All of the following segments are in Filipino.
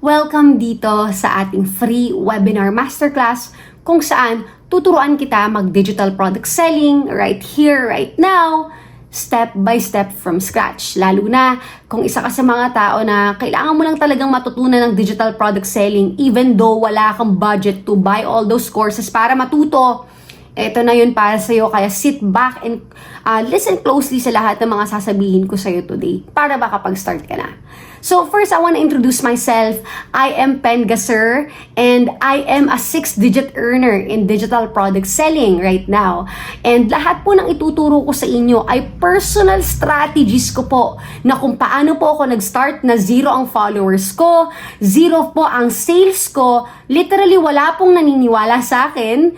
Welcome dito sa ating free webinar masterclass kung saan tuturuan kita mag-digital product selling right here, right now, step by step from scratch. Lalo na kung isa ka sa mga tao na kailangan mo lang talagang matutunan ng digital product selling even though wala kang budget to buy all those courses para matuto. Ito na yun para sa'yo, kaya sit back and listen closely sa lahat ng mga sasabihin ko sa'yo today para makapag-start ka na. So first, I want to introduce myself. I am Pen Gasser and I am a 6-digit earner in digital product selling right now. And lahat po ng ituturo ko sa inyo ay personal strategies ko po na kung paano po ako nag-start na 0 ang followers ko, 0 po ang sales ko, literally wala pong naniniwala sa akin,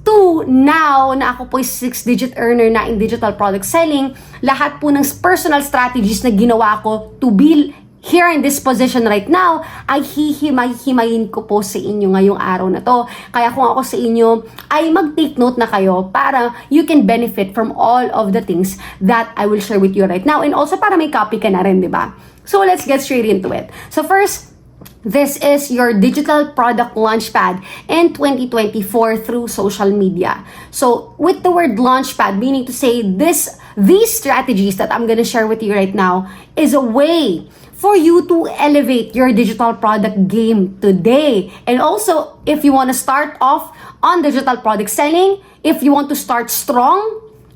to now na ako po 6-digit earner na in digital product selling, lahat po ng personal strategies na ginawa ko to be here in this position right now ay hihimay-himayin ko po sa inyo ngayong araw na to. Kaya kung ako sa inyo ay mag-take note na kayo para you can benefit from all of the things that I will share with you right now, and also para may copy ka na rin, di ba? So let's get straight into it. So first, this is your digital product launchpad in 2024 through social media. So with the word launchpad, meaning to say these strategies that I'm gonna share with you right now is a way for you to elevate your digital product game today. And also, if you want to start off on digital product selling, if you want to start strong,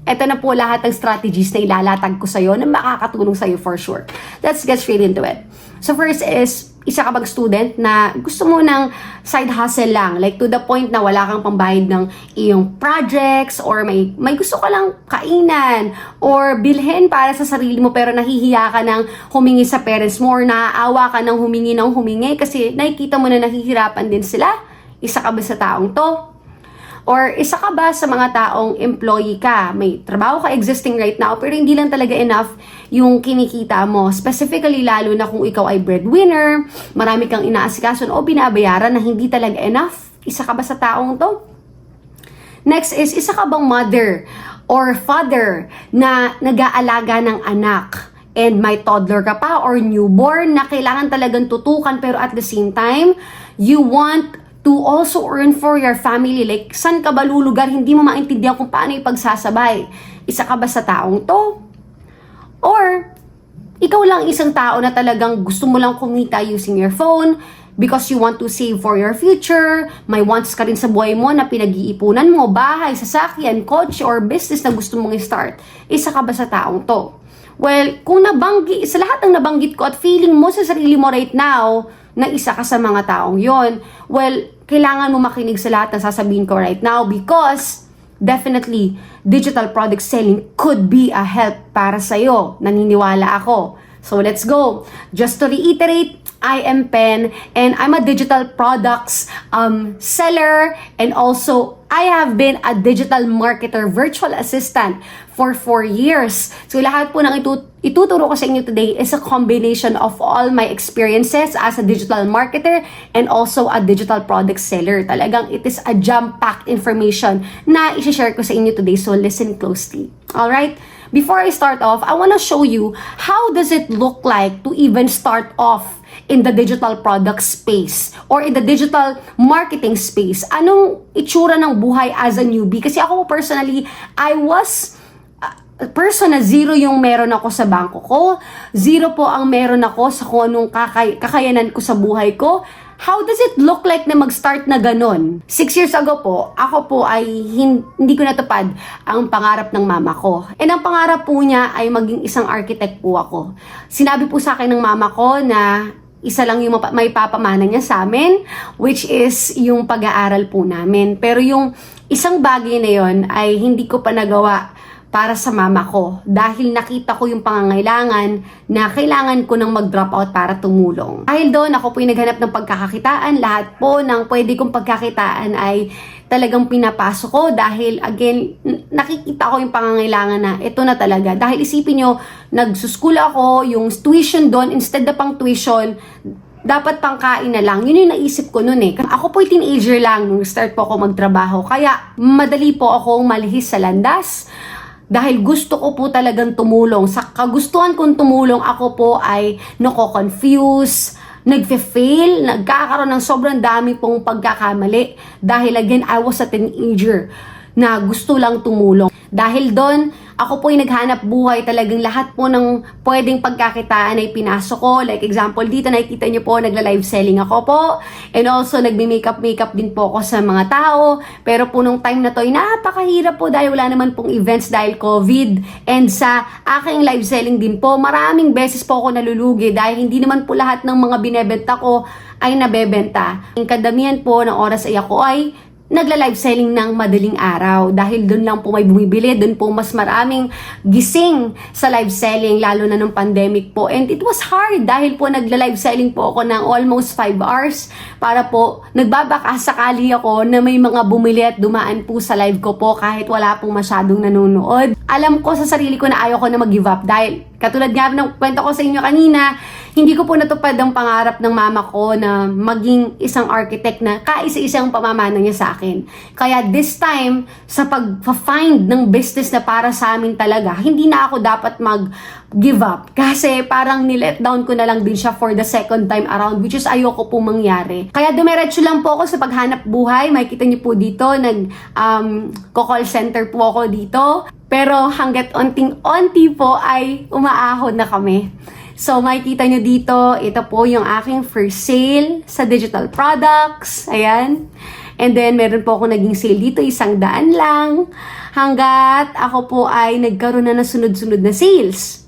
ito na po lahat ng strategies na ilalatag ko sa'yo na makakatulong sa'yo for sure. Let's get straight into it. So first is, isa ka bang student na gusto mo ng side hustle lang, like to the point na wala kang pambayad ng iyong projects, or may gusto ka lang kainan or bilhin para sa sarili mo pero nahihiya ka ng humingi sa parents mo, or naaawa ka ng humingi kasi nakikita mo na nahihirapan din sila? Isa ka ba sa taong to? Or isa ka ba sa mga taong employee ka, may trabaho ka existing right now pero hindi lang talaga enough yung kinikita mo, specifically lalo na kung ikaw ay breadwinner, marami kang inaasikaso o binabayaran na hindi talaga enough? Isa ka ba sa taong to? Next is, isa ka bang mother or father na nag-aalaga ng anak and may toddler ka pa or newborn na kailangan talagang tutukan pero at the same time you want to also earn for your family? Like, saan ka ba lulugar? Hindi mo maintindihan kung paano ipagsasabay. Isa ka ba sa taong to? Or, ikaw lang isang tao na talagang gusto mo lang kumita using your phone because you want to save for your future, may wants ka rin sa buhay mo na pinag-iipunan mo, bahay, sasakyan, kotse, or business na gusto mong i-start. Isa ka ba sa taong to? Well, kung sa lahat ng nabanggit ko at feeling mo sa sarili mo right now, na isa ka sa mga taong yon, well, kailangan mo makinig sa lahat ng sasabihin ko right now because definitely, digital product selling could be a help para sa'yo. Naniniwala ako. So let's go. Just to reiterate, I am Pen and I'm a digital products seller, and also I have been a digital marketer virtual assistant for 4 years. So lahat po ng ituturo ko sa inyo today is a combination of all my experiences as a digital marketer and also a digital product seller. Talagang it is a jam-packed information na i-share ko sa inyo today, so listen closely. Alright? Before I start off, I want to show you how does it look like to even start off in the digital product space or in the digital marketing space. Anong itsura ng buhay as a newbie? Kasi ako personally, I was a person na 0 yung meron ako sa bangko ko. 0 po ang meron ako sa kung anong kakayanan ko sa buhay ko. How does it look like na mag-start na ganun? 6 years ago po, ako po ay hindi ko natupad ang pangarap ng mama ko. And ang pangarap po niya ay maging isang architect po ako. Sinabi po sa akin ng mama ko na isa lang yung may papamana niya sa amin, which is yung pag-aaral po namin. Pero yung isang bagay na yon ay hindi ko pa nagawa para sa mama ko dahil nakita ko yung pangangailangan na kailangan ko nang mag-drop out para tumulong. Dahil doon, ako po yung naghanap ng pagkakakitaan. Lahat po ng pwede kong pagkakitaan ay talagang pinapasok ko dahil again, nakikita ko yung pangangailangan na ito na talaga. Dahil isipin nyo, nagsuschool ako, yung tuition doon, instead na pang tuition, dapat pangkain na lang. Yun yung naisip ko noon eh. Ako po yung teenager lang nung start po ako magtrabaho. Kaya madali po akong malihis sa landas. Dahil gusto ko po talagang tumulong. Sa kagustuhan kong tumulong, ako po ay nako-confuse, nagfe-fail, nagkakaroon ng sobrang dami pong pagkakamali. Dahil again, I was a teenager na gusto lang tumulong. Dahil doon, ako po yung naghanap buhay, talagang lahat po ng pwedeng pagkakitaan ay pinasok ko. Like example, dito nakikita nyo po, nagla-live selling ako po. And also, nagme-makeup din po ako sa mga tao. Pero po nung time na to, ay napakahirap po dahil wala naman pong events dahil COVID. And sa aking live selling din po, maraming beses po ako nalulugi dahil hindi naman po lahat ng mga binebenta ko ay nabebenta. Ang kadamihan po ng oras ay ako ay nagla-live selling ng madaling araw dahil doon lang po may bumibili, doon po mas maraming gising sa live selling lalo na nung pandemic po. And it was hard dahil po nagla-live selling po ako ng almost 5 hours para po nagbabaka sakali ako na may mga bumili at dumaan po sa live ko po kahit wala pong masyadong nanonood. Alam ko sa sarili ko na ayaw ko na mag-give up dahil katulad nga ng kwento ko sa inyo kanina, hindi ko po natupad ang pangarap ng mama ko na maging isang architect na kaisa-isang pamamana niya sa akin. Kaya this time, sa pag-find ng business na para sa amin talaga, hindi na ako dapat mag-give up. Kasi parang nilet down ko na lang din siya for the second time around, which is ayoko po mangyari. Kaya dumiretso lang po ako sa paghanap buhay. Makikita niyo po dito, nag-call center po ako dito. Pero hanggat onting-onti po ay umaahon na kami. So, makikita nyo dito, ito po yung aking first sale sa digital products. Ayan. And then, meron po ako naging sale dito, 100 lang. Hanggat ako po ay nagkaroon na ng sunod-sunod na sales.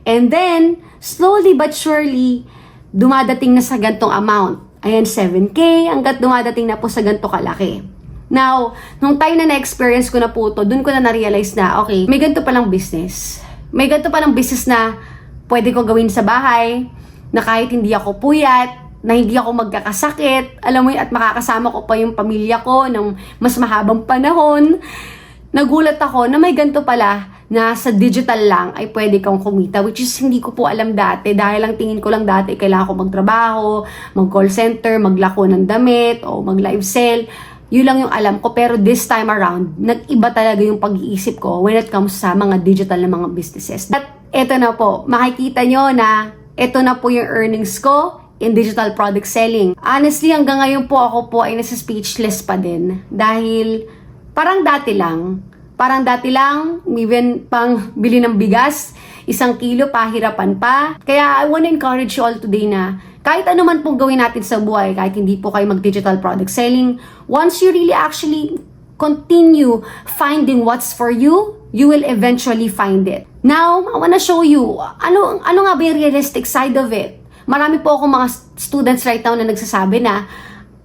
And then, slowly but surely, dumadating na sa gantong amount. Ayan, 7K, hanggat dumadating na po sa ganto kalaki. Now, nung time na na-experience ko na po ito, dun ko na na-realize na, okay, may ganito palang business. May ganito palang business na pwede ko gawin sa bahay, na kahit hindi ako puyat, na hindi ako magkakasakit, alam mo yun, at makakasama ko pa yung pamilya ko ng mas mahabang panahon. Nagulat ako na may ganito pala na sa digital lang ay pwede kang kumita, which is hindi ko po alam dati dahil lang tingin ko lang dati kailangan ko magtrabaho, mag-call center, maglako ng damit, o mag-live sell. Yun lang yung alam ko, pero this time around, nag-iba talaga yung pag-iisip ko when it comes sa mga digital na mga businesses. At eto na po, makikita nyo na eto na po yung earnings ko in digital product selling. Honestly, hanggang ngayon po ako po ay nasa speechless pa din. Dahil parang dati lang, even pang bili ng bigas, 1 kilo, pahirapan pa. Kaya I wanna encourage you all today na kahit ano man pong gawin natin sa buhay, kahit hindi po kayo mag-digital product selling, once you really actually continue finding what's for you, you will eventually find it. Now, I wanna show you, ano nga ba yung realistic side of it? Marami po akong mga students right now na nagsasabi na,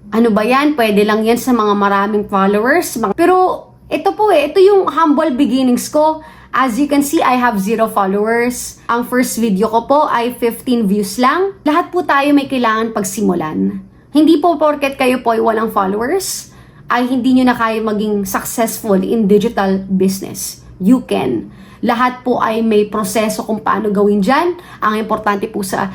ano ba yan? Pwede lang yan sa mga maraming followers. Pero, ito po ito yung humble beginnings ko. As you can see, I have 0 followers. Ang first video ko po ay 15 views lang. Lahat po tayo may kailangan pagsimulan. Hindi po porket kayo po ay walang followers, ay hindi nyo na kaya maging successful in digital business. You can. Lahat po ay may proseso kung paano gawin dyan. Ang importante po sa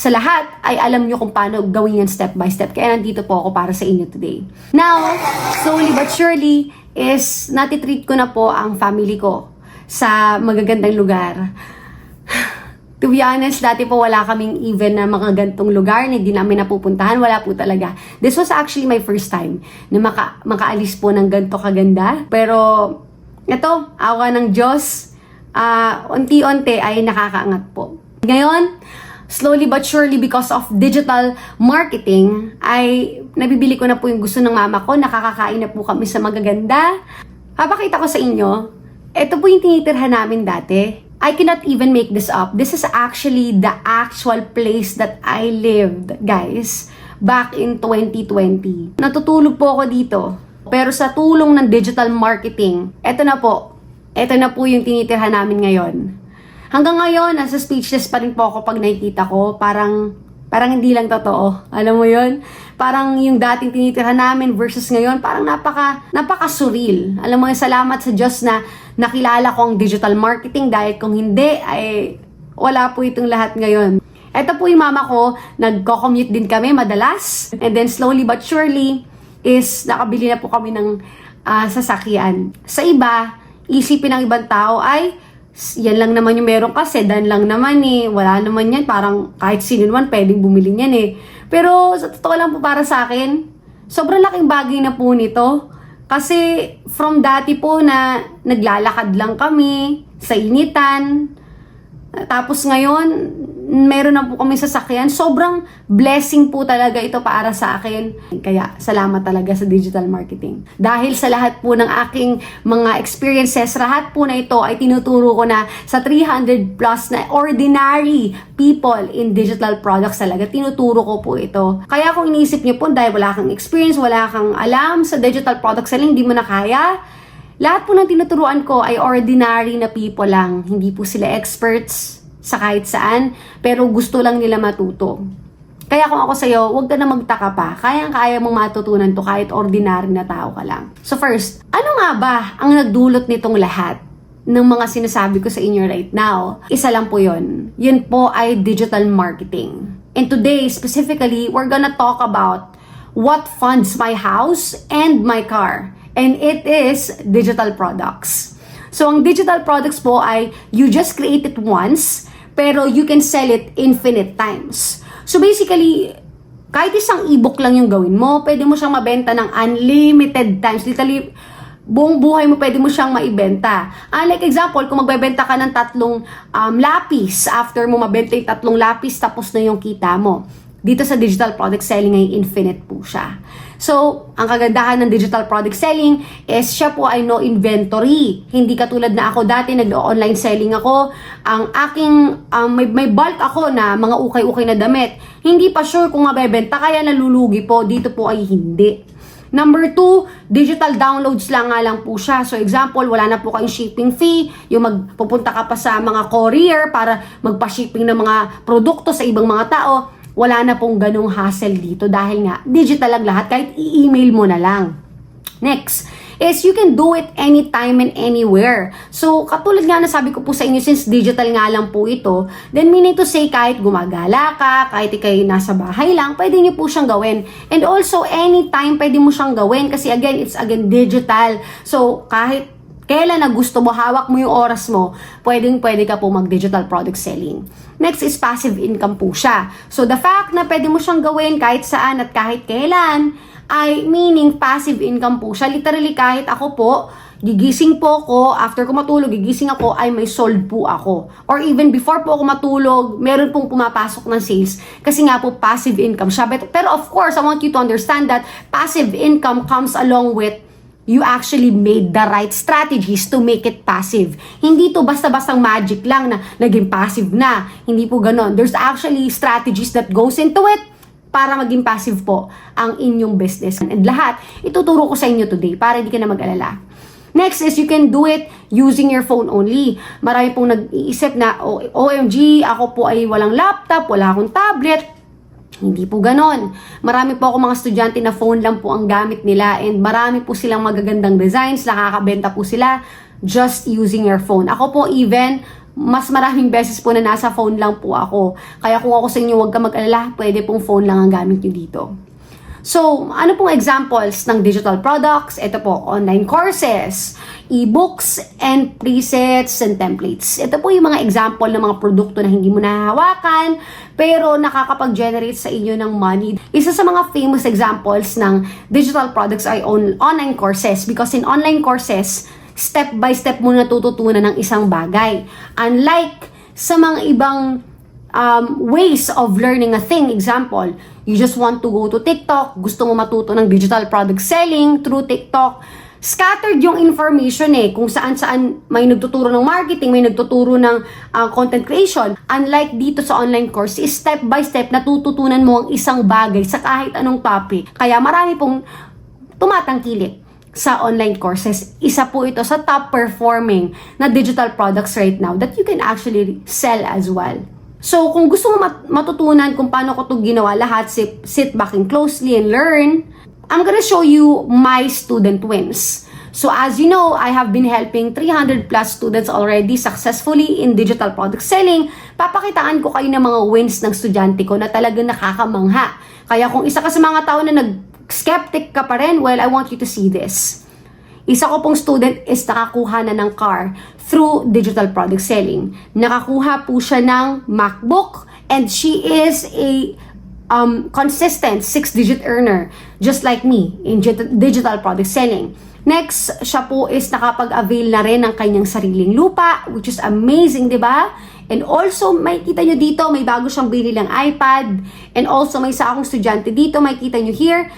lahat ay alam nyo kung paano gawin yan step by step. Kaya nandito po ako para sa inyo today. Now, slowly but surely is natitreat ko na po ang family ko sa magagandang lugar. To be honest, dati po wala kaming even na mga gantong lugar na hindi namin napupuntahan. Wala po talaga. This was actually my first time na makaalis po ng ganto kaganda. Pero, ito, awa ng Diyos, unti-unti ay nakakaangat po. Ngayon, slowly but surely because of digital marketing, ay nabibili ko na po yung gusto ng mama ko. Nakakakain na po kami sa magaganda. Papakita ko sa inyo, ito po yung tinitirhan namin dati. I cannot even make this up. This is actually the actual place that I lived, guys, back in 2020. Natutulog po ako dito. Pero sa tulong ng digital marketing, ito na po yung tinitirhan namin ngayon. Hanggang ngayon, nasa speechless pa rin po ako pag nakikita ko. Parang hindi lang totoo. Alam mo yun? Parang yung dating tinitirhan namin versus ngayon, parang napaka-surreal. Alam mo, salamat sa Diyos na nakilala ko ang digital marketing dahil kung hindi, ay wala po itong lahat ngayon. Ito po yung mama ko, nagko-commute din kami madalas. And then slowly but surely, is nakabili na po kami ng sasakyan. Sa iba, isipin ng ibang tao ay Yan lang naman yung meron kasi, dan lang naman eh. Wala naman yan, parang kahit sino naman pwedeng bumili niyan eh. Pero sa totoo lang po para sa akin, sobrang laking bagay na po nito. Kasi from dati po na naglalakad lang kami sa initan, tapos ngayon, meron na po kami sasakyan. Sobrang blessing po talaga ito para sa akin. Kaya salamat talaga sa digital marketing. Dahil sa lahat po ng aking mga experiences, lahat po na ito ay tinuturo ko na sa 300 plus na ordinary people in digital products talaga. Tinuturo ko po ito. Kaya kung iniisip niyo po, dahil wala kang experience, wala kang alam sa digital product selling, hindi mo na kaya, lahat po ng tinuturuan ko ay ordinary na people lang. Hindi po sila experts sa kahit saan, pero gusto lang nila matuto. Kaya kung ako sa'yo, huwag ka na magtaka pa. Kayang-kaya mong matutunan to kahit ordinary na tao ka lang. So first, ano nga ba ang nagdulot nitong lahat ng mga sinasabi ko sa inyo right now? Isa lang po yun. Yun po ay digital marketing. And today, specifically, we're gonna talk about what funds my house and my car. And it is digital products. So, ang digital products po ay you just create it once, pero you can sell it infinite times. So, basically, kahit isang ebook lang yung gawin mo, pwede mo siyang mabenta ng unlimited times. Literally, buong buhay mo pwede mo siyang maibenta. Like example, kung magbebenta ka ng 3 lapis, after mo mabenta yung 3 lapis, tapos na yung kita mo. Dito sa digital product selling ay infinite po siya. So, ang kagandahan ng digital product selling is siya po ay no inventory. Hindi katulad na ako dati, nag-online selling ako. Ang aking, may bulk ako na mga ukay-ukay na damit. Hindi pa sure kung mabebenta, kaya nalulugi po. Dito po ay hindi. Number 2, digital downloads lang nga lang po siya. So example, wala na po kayong shipping fee, yung magpupunta ka pa sa mga courier para magpa-shipping ng mga produkto sa ibang mga tao. Wala na pong ganong hassle dito dahil nga digital lang lahat, kahit i-email mo na lang. Next is you can do it anytime and anywhere. So, katulad nga na sabi ko po sa inyo, since digital nga lang po ito, then meaning to say kahit gumagala ka, kahit ikay nasa bahay lang, pwede nyo po siyang gawin. And also, anytime pwede mo siyang gawin kasi again, it's again digital. So, kahit kailan na gusto mo, hawak mo yung oras mo, pwede ka po mag-digital product selling. Next is passive income po siya. So, the fact na pwede mo siyang gawin kahit saan at kahit kailan, ay meaning passive income po siya. Literally, kahit ako po, gigising po ako, after ko matulog, gigising ako, ay may sold po ako. Or even before po ako matulog, meron pong pumapasok ng sales. Kasi nga po, passive income siya. Pero of course, I want you to understand that passive income comes along with you actually made the right strategies to make it passive. Hindi to basta-bastang magic lang na naging passive na. Hindi po ganon. There's actually strategies that goes into it para maging passive po ang inyong business. And lahat, ituturo ko sa inyo today para hindi ka na mag-alala. Next is you can do it using your phone only. Marami pong nag-iisip na, OMG, ako po ay walang laptop, wala akong tablet. Hindi po ganon. Marami po ako mga estudyante na phone lang po ang gamit nila and marami po silang magagandang designs, nakakabenta po sila just using your phone. Ako po even, mas maraming beses po na nasa phone lang po ako. Kaya kung ako sa inyo, huwag ka mag-alala, pwede pong phone lang ang gamit nyo dito. So, ano pong examples ng digital products? Ito po, online courses, e-books, and presets and templates. Ito po yung mga example ng mga produkto na hindi mo nahahawakan, pero nakakapag-generate sa inyo ng money. Isa sa mga famous examples ng digital products ay online courses because in online courses, step by step mo natututunan ng isang bagay. Unlike sa mga ibang ways of learning a thing, example, you just want to go to TikTok, gusto mo matuto ng digital product selling through TikTok, scattered yung information kung saan-saan may nagtuturo ng marketing, may nagtuturo ng content creation. Unlike dito sa online course, step by step natututunan mo ang isang bagay sa kahit anong topic. Kaya marami pong tumatangkilik sa online courses. Isa po ito sa top performing na digital products right now that you can actually sell as well. So, kung gusto mo matutunan kung paano ko ito ginawa lahat, sit back and closely and learn. I'm gonna show you my student wins. So, as you know, I have been helping 300 plus students already successfully in digital product selling. Papakitaan ko kayo ng mga wins ng estudyante ko na talagang nakakamangha. Kaya kung isa ka sa mga tao na nag-skeptic ka pa rin, well, I want you to see this. Isa ko pong student is nakakuha na ng car through digital product selling. Nakakuha po siya ng MacBook and she is a consistent 6-digit earner just like me in digital product selling. Next, siya po is nakapag-avail na rin ng kanyang sariling lupa, which is amazing, di ba? And also, may kita nyo dito, may bago siyang binilang iPad. And also, may isa akong estudyante dito, may kita nyo here,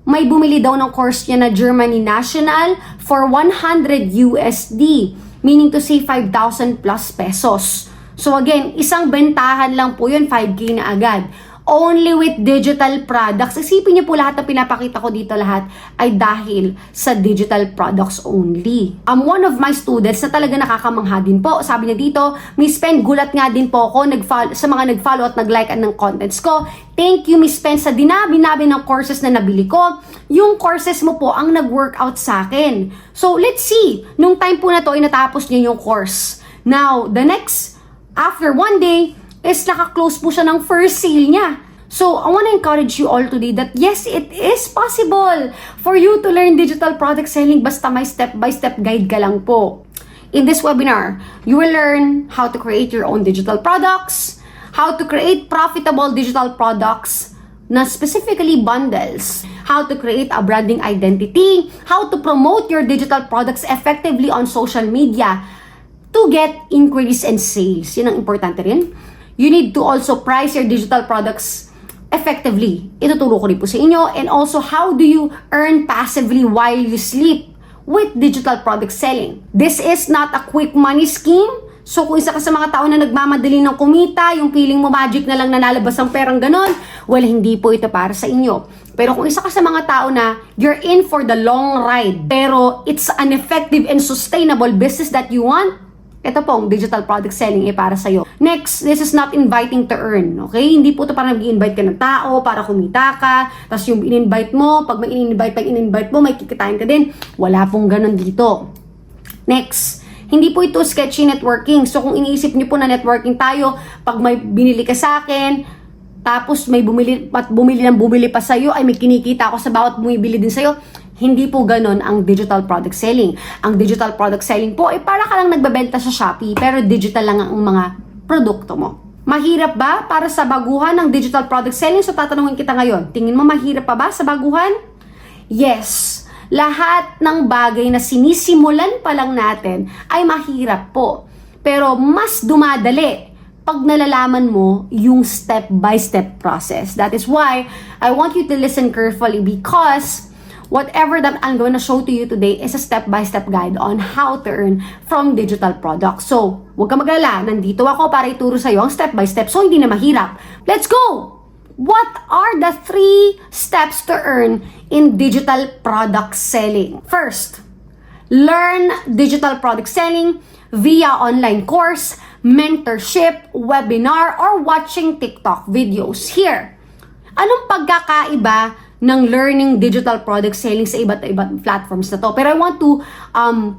may bumili daw ng course niya na Germany National for 100 USD, meaning to say 5,000 plus pesos. So again, isang bentahan lang po yun, 5K na agad. Only with digital products. Isipin niyo po lahat na pinapakita ko dito lahat ay dahil sa digital products only. One of my students na talaga nakakamangha din po. Sabi niya dito, Miss Pen, gulat nga din po ako sa mga nag-follow at nag-like ng contents ko. Thank you, Miss Pen, sa dinabi-nabi ng courses na nabili ko. Yung courses mo po ang nag-workout sa akin. So, let's see. Nung time po na to, ay natapos niya yung course. Now, the next, after one day, is naka-close po siya ng first sale niya. So, I want to encourage you all today that yes, it is possible for you to learn digital product selling basta may step-by-step guide ka lang po. In this webinar, you will learn how to create your own digital products, how to create profitable digital products na specifically bundles, how to create a branding identity, how to promote your digital products effectively on social media to get inquiries and sales. Yun ang importante rin. You need to also price your digital products effectively. Ituturo ko rin po sa inyo. And also, how do you earn passively while you sleep with digital product selling? This is not a quick money scheme. So, kung isa ka sa mga tao na nagmamadali ng kumita, yung feeling mo magic na lang nalalabas ang perang ganon, well, hindi po ito para sa inyo. Pero kung isa ka sa mga tao na you're in for the long ride, pero it's an effective and sustainable business that you want, ito pong digital product selling para sa'yo. Next, this is not inviting to earn. Okay? Hindi po ito para nag-i-invite ka ng tao, para kumita ka. Tapos yung in-invite mo, pag may in-invite mo, may kikitain ka din. Wala pong ganun dito. Next, hindi po ito sketchy networking. So kung iniisip niyo po na networking tayo, pag may binili ka sa akin, tapos may bumili pa sa'yo, ay may kinikita ako sa bawat bumibili din sa'yo, hindi po ganon ang digital product selling. Ang digital product selling po ay para ka lang nagbebenta sa Shopee pero digital lang ang mga produkto mo. Mahirap ba para sa baguhan ng digital product selling? So tatanungin kita ngayon, tingin mo mahirap pa ba sa baguhan? Yes. Lahat ng bagay na sinisimulan pa lang natin ay mahirap po. Pero mas dumadali pag nalalaman mo yung step-by-step process. That is why I want you to listen carefully because whatever that I'm going to show to you today is a step-by-step guide on how to earn from digital products. So, huwag ka mag-alala. Nandito ako para ituro sa'yo ang step-by-step so hindi na mahirap. Let's go! What are the 3 steps to earn in digital product selling? First, learn digital product selling via online course, mentorship, webinar, or watching TikTok videos. Here, anong pagkakaiba ng learning digital product selling sa iba't ibang platforms na to? Pero I want to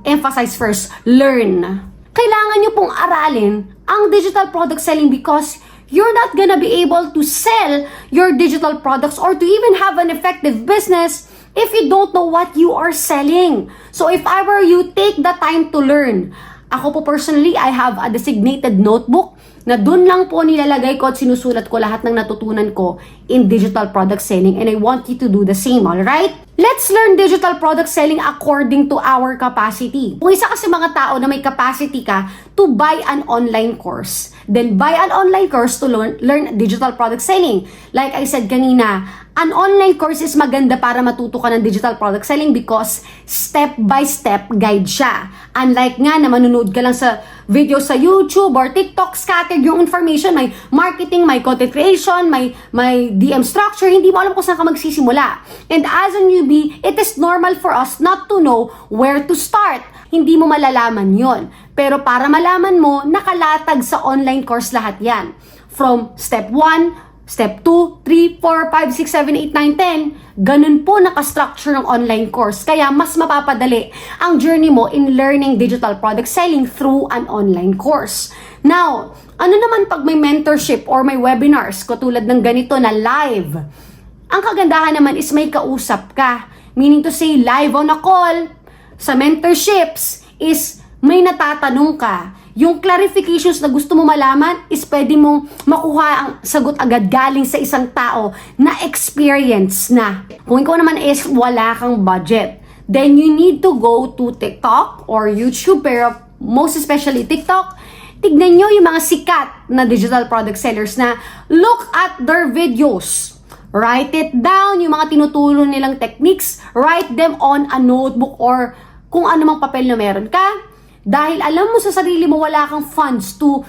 emphasize first, learn. Kailangan nyo pong aralin ang digital product selling because you're not gonna be able to sell your digital products or to even have an effective business if you don't know what you are selling. So if I were you, take the time to learn. Ako po personally, I have a designated notebook na dun lang po nilalagay ko at sinusulat ko lahat ng natutunan ko in digital product selling and I want you to do the same, alright? Let's learn digital product selling according to our capacity. Kung isa kasi mga tao na may capacity ka to buy an online course, then buy an online course to learn digital product selling. Like I said kanina, an online course is maganda para matuto ka ng digital product selling because step-by-step guide siya. Unlike nga na manunood ka lang sa video sa YouTube or TikTok, scattered yung information, may marketing, may content creation, may DM structure, hindi mo alam kung saan ka magsisimula. And as a newbie, it is normal for us not to know where to start. Hindi mo malalaman yon. Pero para malaman mo, nakalatag sa online course lahat yan. From step 1, Step 2, 3, 4, 5, 6, 7, 8, 9, 10. Ganun po nakastructure ng online course. Kaya mas mapapadali ang journey mo in learning digital product selling through an online course. Now, ano naman pag may mentorship or may webinars, katulad ng ganito na live? Ang kagandahan naman is may kausap ka. Meaning to say, live on a call, sa mentorships is may natatanong ka. Yung clarifications na gusto mo malaman is pwede mong makuha ang sagot agad galing sa isang tao na experience na. Kung ikaw naman is wala kang budget, then you need to go to TikTok or YouTube, pero most especially TikTok. Tignan nyo yung mga sikat na digital product sellers na look at their videos. Write it down, yung mga tinutulong nilang techniques, write them on a notebook or kung ano mang papel na meron ka. Dahil alam mo sa sarili mo wala kang funds to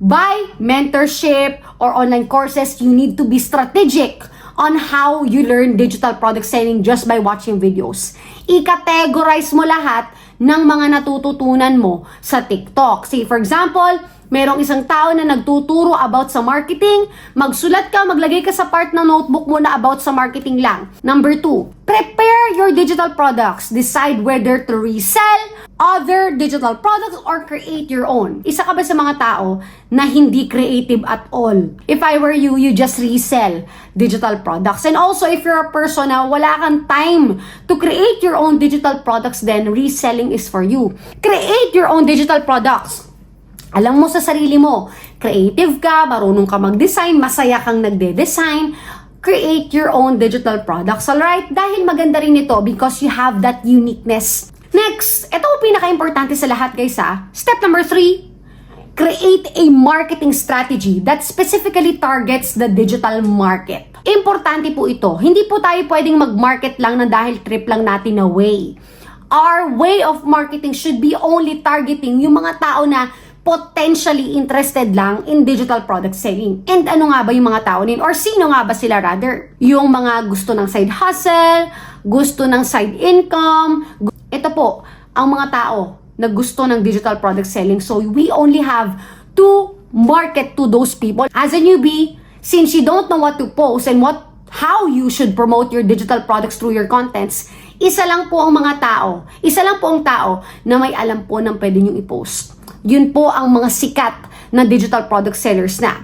buy mentorship or online courses, you need to be strategic on how you learn digital product selling just by watching videos. I-categorize mo lahat ng mga natututunan mo sa TikTok. Say for example, merong isang tao na nagtuturo about sa marketing, magsulat ka, maglagay ka sa part ng notebook mo na about sa marketing lang. Number 2, prepare your digital products. Decide whether to resell other digital products or create your own. Isa ka ba sa mga tao na hindi creative at all? If I were you, you just resell digital products. And also, if you're a person na wala kang time to create your own digital products, then reselling is for you. Create your own digital products. Alam mo sa sarili mo, creative ka, marunong ka mag-design, masaya kang nagde-design, create your own digital products, alright? Dahil maganda rin ito because you have that uniqueness. Next, ito ang pinaka-importante sa lahat guys ha. Step number 3, create a marketing strategy that specifically targets the digital market. Importante po ito. Hindi po tayo pwedeng mag-market lang na dahil trip lang natin na way. Our way of marketing should be only targeting yung mga tao na potentially interested lang in digital product selling. And ano nga ba yung mga tao nin? Or sino nga ba sila rather? Yung mga gusto ng side hustle, gusto ng side income. Ito po, ang mga tao na gusto ng digital product selling. So we only have to market to those people. As a newbie, since you don't know what to post and how you should promote your digital products through your contents, isa lang po ang mga tao, isa lang po ang tao na may alam po ng pwede nyo i-post. Yun po ang mga sikat na digital product sellers na.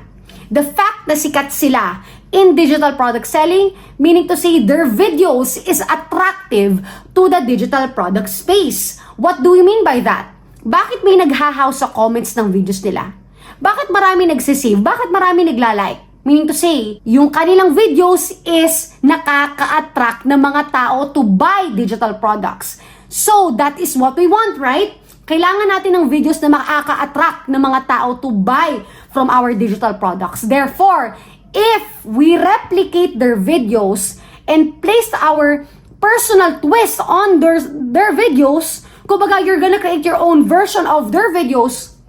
The fact na sikat sila in digital product selling, meaning to say their videos is attractive to the digital product space. What do we mean by that? Bakit may naghahaw sa comments ng videos nila? Bakit marami nagsisave? Bakit marami naglalike? Meaning to say, yung kanilang videos is nakaka-attract ng mga tao to buy digital products. So, that is what we want, right? Kailangan natin ng videos na makaka-attract ng mga tao to buy from our digital products. Therefore, if we replicate their videos and place our personal twist on their videos, kumbaga you're gonna create your own version of their videos,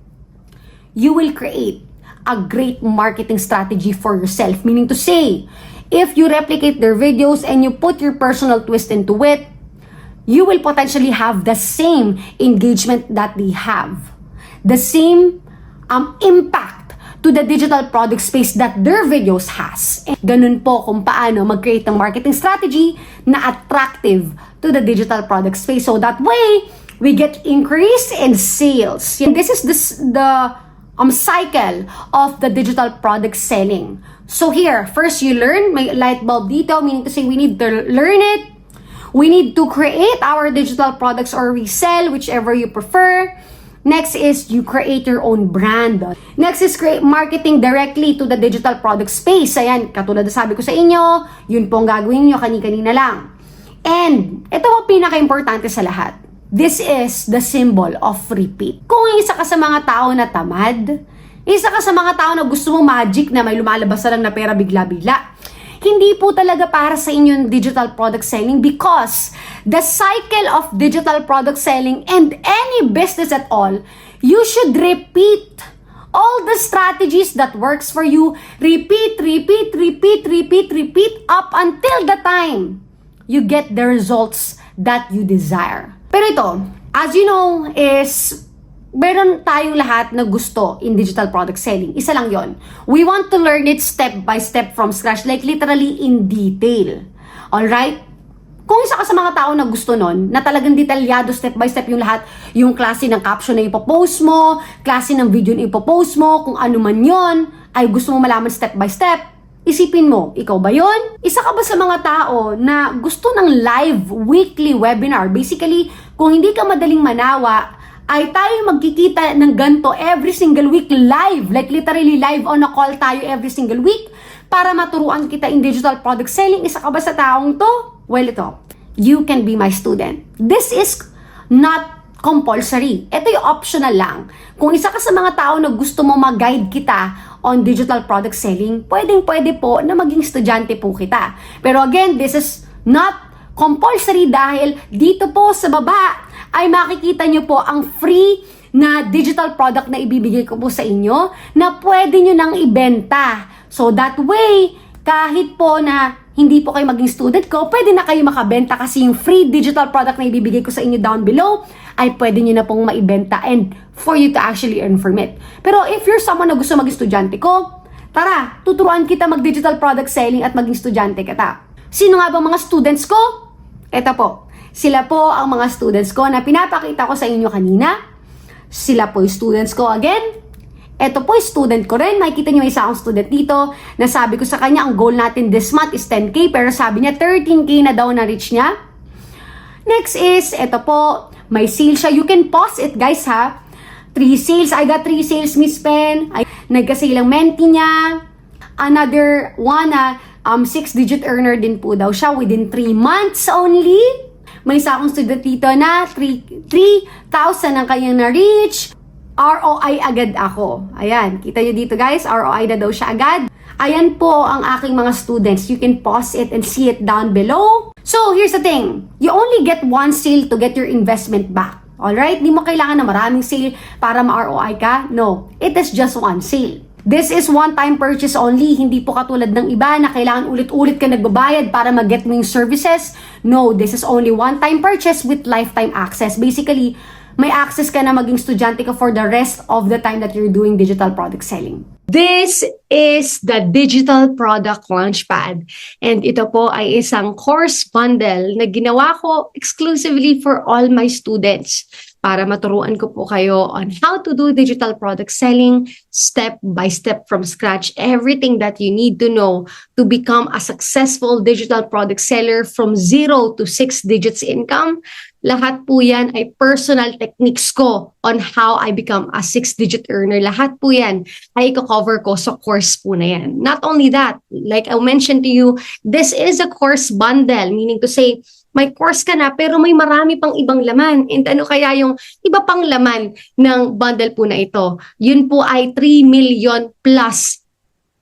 you will create a great marketing strategy for yourself. Meaning to say, if you replicate their videos and you put your personal twist into it, you will potentially have the same engagement that they have. The same impact to the digital product space that their videos has. And ganun po kung paano mag-create ng marketing strategy na attractive to the digital product space. So that way, we get increase in sales. And this is the cycle of the digital product selling. So here, first you learn, may light bulb dito, meaning to say we need to learn it. We need to create our digital products or resell, whichever you prefer. Next is you create your own brand. Next is create marketing directly to the digital product space. Ayan, katulad na sabi ko sa inyo, yun po ang gagawin nyo kani-kanina lang. And ito ang pinaka-importante sa lahat. This is the symbol of repeat. Kung isa ka sa mga tao na tamad, isa ka sa mga tao na gusto mo magic na may lumalabas na lang na pera bigla-bigla, hindi po talaga para sa inyo yung digital product selling because the cycle of digital product selling and any business at all, you should repeat all the strategies that works for you. Repeat up until the time you get the results that you desire. Pero ito, as you know, is meron tayong lahat na gusto in digital product selling. Isa lang yon. We want to learn it step by step from scratch, like literally in detail. Alright? Kung isa ka sa mga tao na gusto nun, na talagang detalyado step by step yung lahat, yung klase ng caption na ipopost mo, klase ng video na ipopost mo, kung ano man yon, ay gusto mo malaman step by step, isipin mo, ikaw ba yon? Isa ka ba sa mga tao na gusto ng live weekly webinar? Basically, Kung hindi ka madaling manawa, ay tayo magkikita ng ganito every single week live. Like literally live on a call tayo every single week para maturuan kita in digital product selling. Isa ka ba sa taong to? Well, ito. You can be my student. This is not compulsory. Ito yung optional lang. Kung isa ka sa mga tao na gusto mo mag-guide kita on digital product selling, pwedeng-pwede po na maging estudyante po kita. Pero again, this is not compulsory dahil dito po sa baba ay makikita nyo po ang free na digital product na ibibigay ko po sa inyo na pwede nyo nang ibenta. So that way, kahit po na hindi po kayo maging student ko, pwede na kayo makabenta kasi yung free digital product na ibibigay ko sa inyo down below ay pwede nyo na pong maibenta and for you to actually earn from it. Pero if you're someone na gusto maging estudyante ko, tara, tuturuan kita mag-digital product selling at maging estudyante kita. Sino nga ba mga students ko? Ito po. Sila po ang mga students ko na pinapakita ko sa inyo kanina. Sila po yung students ko again. Ito po yung student ko rin. Makikita nyo isa akong student dito na sabi ko sa kanya, ang goal natin this month is 10K pero sabi niya 13K na daw na-reach niya. Next is, ito po, may sale siya. You can pause it guys ha. 3 sales. I got 3 sales, Miss Pen. Nagka-sale ang mentee niya. Another one na 6-digit earner din po daw siya within 3 months only. May isa akong student dito na 3,000 ang kanyang na-reach. ROI agad ako. Ayan, kita nyo dito guys, ROI na daw siya agad. Ayan po ang aking mga students. You can pause it and see it down below. So, here's the thing. You only get one sale to get your investment back. Alright? Di mo kailangan na maraming sale para ma-ROI ka. No, it is just one sale. This is one-time purchase only. Hindi po katulad ng iba na kailangan ulit-ulit ka nagbabayad para mag-get mo yung services. No, this is only one-time purchase with lifetime access. Basically, may access ka na maging estudyante ka for the rest of the time that you're doing digital product selling. This is the Digital Product Launchpad. And ito po ay isang course bundle na ginawa ko exclusively for all my students para maturuan ko po kayo on how to do digital product selling step by step from scratch. Everything that you need to know to become a successful digital product seller from 0 to 6 digits income. Lahat po yan ay personal techniques ko on how I become a 6-digit earner. Lahat po yan ay i-cover ko sa course po na yan. Not only that, like I mentioned to you, this is a course bundle, meaning to say, may course ka na pero may marami pang ibang laman. And ano kaya yung iba pang laman ng bundle po na ito? Yun po ay 3 million plus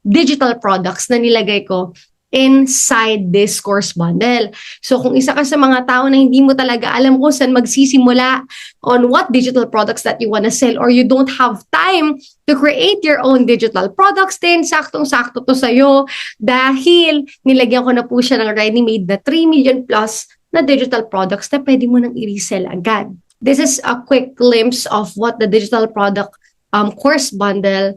digital products na nilagay ko inside this course bundle. So kung isa ka sa mga tao na hindi mo talaga alam kung saan magsisimula on what digital products that you want to sell or you don't have time to create your own digital products, then saktong-sakto to sa'yo dahil nilagyan ko na po siya ng ready-made na 3 million plus na digital products na pwede mo nang i-resell agad. This is a quick glimpse of what the digital product course bundle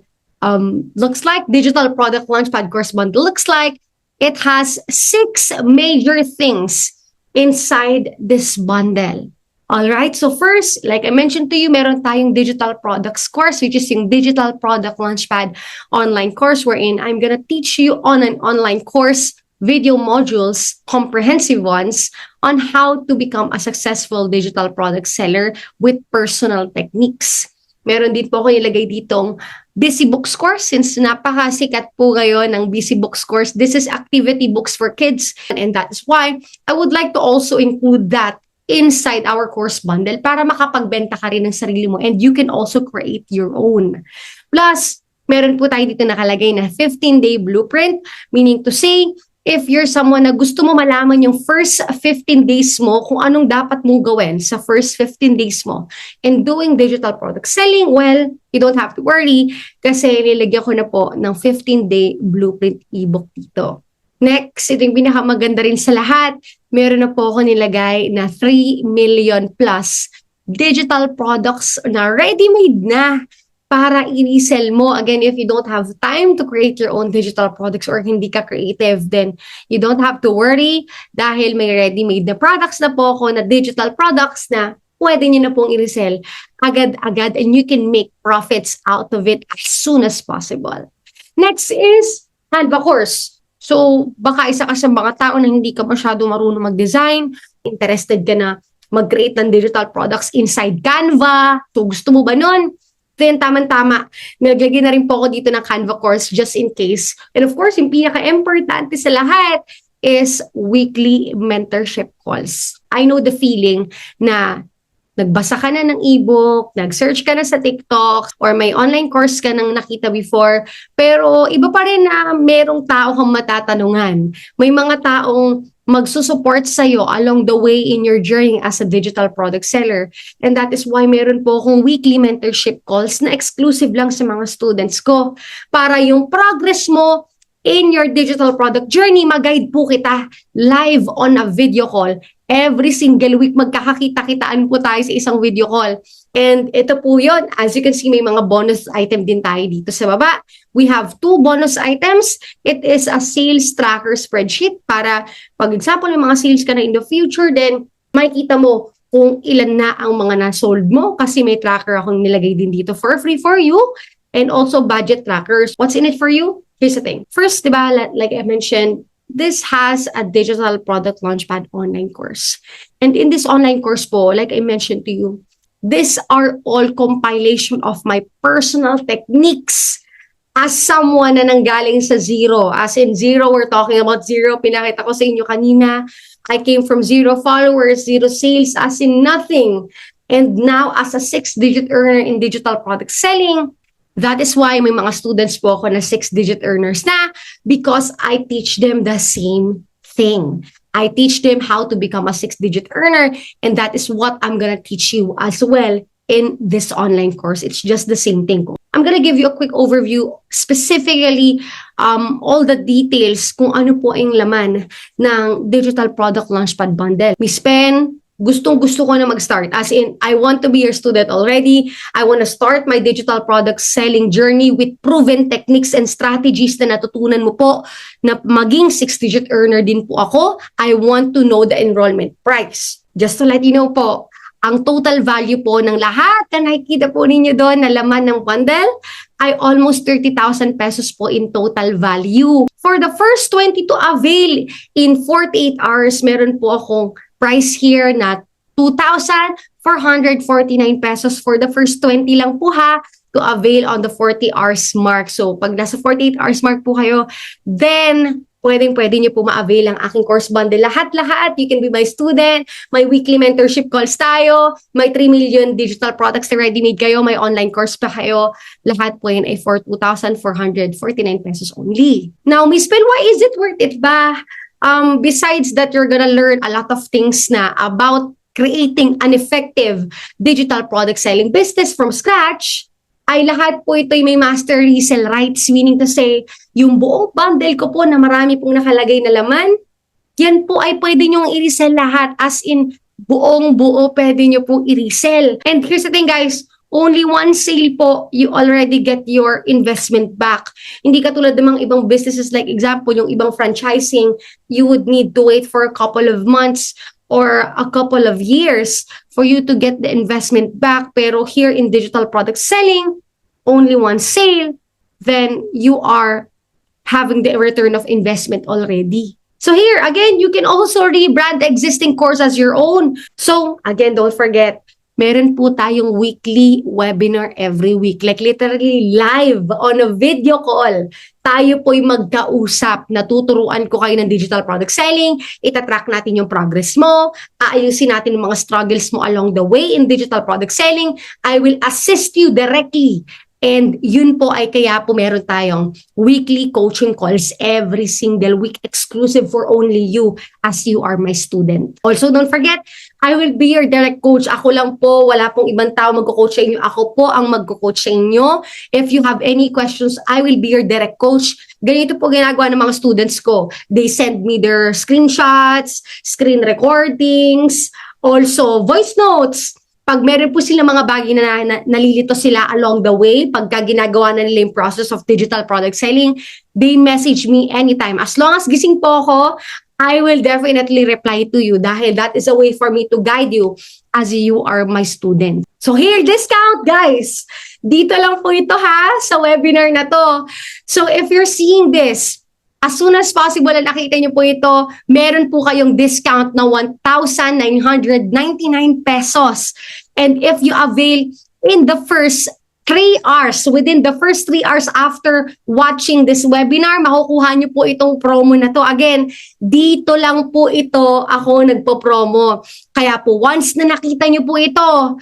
looks like. Digital product launchpad course bundle looks like. It has 6 major things inside this bundle. Alright, so first, like I mentioned to you, meron tayong digital products course, which is yung Digital Product Launchpad online course wherein I'm gonna teach you on an online course, video modules, comprehensive ones, on how to become a successful digital product seller with personal techniques. Meron din po ako ilagay ditong Busy Books course since napakasikat po ngayon ng Busy Books course. This is activity books for kids and that's why I would like to also include that inside our course bundle para makapagbenta ka rin ng sarili mo and you can also create your own. Plus, meron po tayo dito nakalagay na 15-day blueprint, meaning to say, if you're someone na gusto mo malaman yung first 15 days mo, kung anong dapat mong gawin sa first 15 days mo in doing digital product selling, well, you don't have to worry kasi nilagyan ko na po ng 15-day blueprint ebook dito. Next, ito yung pinakamaganda rin sa lahat, meron na po ako nilagay na 3 million plus digital products na ready-made na para i-resell mo. Again, if you don't have time to create your own digital products or hindi ka creative, then you don't have to worry dahil may ready-made na products na po ako na digital products na pwede nyo na pong i-resell agad-agad and you can make profits out of it as soon as possible. Next is Canva course. So, baka isa ka sa mga tao na hindi ka masyado marunong mag-design, interested ka na mag-create ng digital products inside Canva. So gusto mo ba nun? Then tama-tama, naglagay na rin po ako dito ng Canva course just in case. And of course, yung pinaka-importante sa lahat is weekly mentorship calls. I know the feeling na nagbasa ka na ng ebook, nag-search ka na sa TikTok, or may online course ka nang nakita before, pero iba pa rin na merong tao kang matatanungan. May mga taong magsusupport sa'yo along the way in your journey as a digital product seller. And that is why meron po akong weekly mentorship calls na exclusive lang sa mga students ko. Para yung progress mo in your digital product journey, mag-guide po kita live on a video call. Every single week, magkakakita-kitaan po tayo sa isang video call. And ito po yun. As you can see, may mga bonus item din tayo dito sa baba. We have 2 bonus items. It is a sales tracker spreadsheet para, pag example, may mga sales ka na in the future, then makikita mo kung ilan na ang mga na-sold mo kasi may tracker akong nilagay din dito for free for you. And also budget trackers. What's in it for you? Here's the thing. First, diba, like I mentioned, this has a digital product launchpad online course. And in this online course po, like I mentioned to you, these are all compilation of my personal techniques as someone na nanggaling sa zero. As in zero, we're talking about zero. Pinakita ko sa inyo kanina. I came from 0 followers, 0 sales, as in nothing. And now, as a 6-digit earner in digital product selling, that is why may mga students po ako na 6-digit earners na, because I teach them the same thing. I teach them how to become a 6-digit earner, and that is what I'm gonna teach you as well in this online course. It's just the same thing. I'm gonna give you a quick overview, specifically all the details kung ano po ang laman ng Digital Product Launchpad Bundle. Miss Pen, gustong-gusto ko na mag-start. As in, I want to be your student already. I want to start my digital product selling journey with proven techniques and strategies na natutunan mo po na maging 6-digit earner din po ako. I want to know the enrollment price. Just to let you know po, ang total value po ng lahat na nakikita po ninyo doon na laman ng bundle ay almost 30,000 pesos po in total value. For the first 20 to avail in 48 hours, meron po akong price here na 2,449 pesos for the first 20 lang po ha, to avail on the 40 hours mark. So, pag nasa 48 hours mark po kayo, then pwede nyo po ma-avail ang aking course bundle. Lahat, you can be my student, may weekly mentorship calls tayo, may 3 million digital products na ready-made kayo, may online course pa kayo. Lahat po yun ay for 2,449 pesos only. Now, Miss Pen, why is it worth it ba? Besides that, you're gonna learn a lot of things na about creating an effective digital product selling business from scratch, ay lahat po ito'y may master resell rights, meaning to say, yung buong bundle ko po na marami pong nakalagay na laman, yan po ay pwede nyong i-resell lahat, as in buong-buo pwede nyo pong i-resell. And here's the thing guys, only one sale po, you already get your investment back. Hindi katulad ng mga ibang businesses, like example, yung ibang franchising, you would need to wait for a couple of months or a couple of years for you to get the investment back. Pero here in digital product selling, only one sale, then you are having the return of investment already. So here, again, you can also rebrand the existing course as your own. So again, don't forget, meron po tayong weekly webinar every week. Like literally live on a video call. Tayo po'y magkausap. Natuturuan ko kayo ng digital product selling. Itatrack natin yung progress mo. Aayusin natin yung mga struggles mo along the way in digital product selling. I will assist you directly. And yun po ay kaya po meron tayong weekly coaching calls every single week, exclusive for only you as you are my student. Also, don't forget, I will be your direct coach. Ako lang po, wala pong ibang tao magko-coach sa inyo. Ako po ang magko-coach sa inyo. If you have any questions, I will be your direct coach. Ganito po ginagawa ng mga students ko. They send me their screenshots, screen recordings, also voice notes. Pag meron po sila mga bagay na nalilito sila along the way, pagka ginagawa na nila yung process of digital product selling, they message me anytime. As long as gising po ako, I will definitely reply to you dahil that is a way for me to guide you as you are my student. So here, discount guys! Dito lang po ito ha, sa webinar na to. So if you're seeing this, As soon as possible na nakita niyo po ito, meron po kayong discount na 1,999 pesos. And if you avail in the first 3 hours, within the first 3 hours after watching this webinar, makukuha niyo po itong promo na to. Again, dito lang po ito ako nagpo-promo. Kaya po, once na nakita niyo po ito,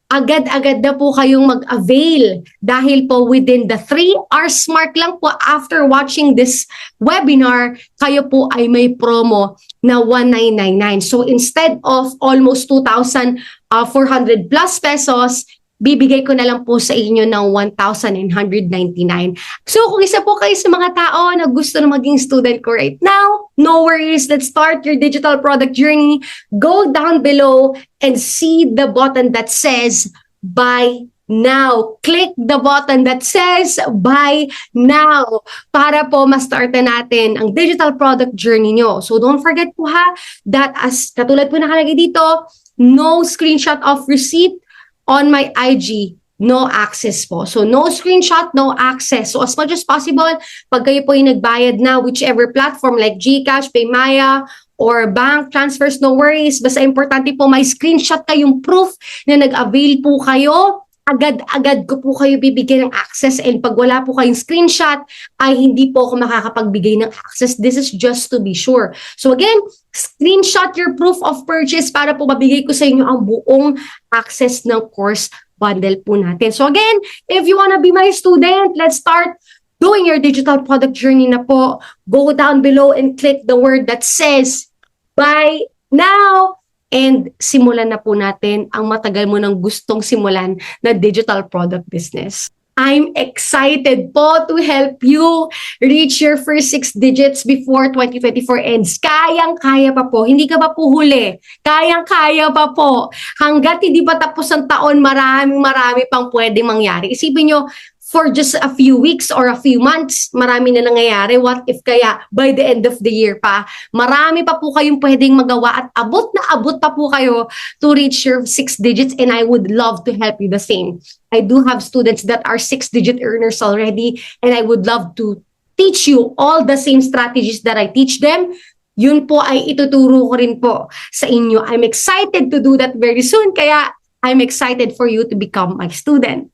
agad-agad na po kayong mag-avail dahil po within the 3 hours mark lang po after watching this webinar, kayo po ay may promo na 1,999. So instead of almost 2,400 plus pesos, bibigay ko na lang po sa inyo ng 1,999. So kung isa po kayo sa mga tao na gusto na maging student ko right now, no worries, let's start your digital product journey. Go down below and see the button that says buy now. Click the button that says buy now para po ma-start na natin ang digital product journey nyo. So don't forget po ha, that as katulad po nakalagay dito, no screenshot of receipt on my IG, no access po. So, no screenshot, no access. So, as much as possible, pag kayo po yung nagbayad na whichever platform like GCash, Paymaya, or bank transfers, no worries. Basta importante po may screenshot kayong proof na nag-avail po kayo. Agad-agad ko po kayo bibigyan ng access, and pag wala po kayong screenshot, ay hindi po ako makakapagbigay ng access. This is just to be sure. So again, screenshot your proof of purchase para po mabigay ko sa inyo ang buong access ng course bundle po natin. So again, if you wanna be my student, let's start doing your digital product journey na po. Go down below and click the word that says buy now. And simulan na po natin ang matagal mo nang gustong simulan na digital product business. I'm excited po to help you reach your first 6 digits before 2024 ends. Kayang-kaya pa po. Hindi ka pa po huli. Kayang-kaya pa po. Hanggat hindi pa tapos ang taon, marami pang pwedeng mangyari. Isipin nyo, for just a few weeks or a few months, marami na nangyayari. What if kaya by the end of the year pa, marami pa po kayong pwedeng magawa at abot na abot pa po kayo to reach your 6 digits, and I would love to help you the same. I do have students that are 6-digit earners already, and I would love to teach you all the same strategies that I teach them. Yun po ay ituturo ko rin po sa inyo. I'm excited to do that very soon, kaya I'm excited for you to become my student.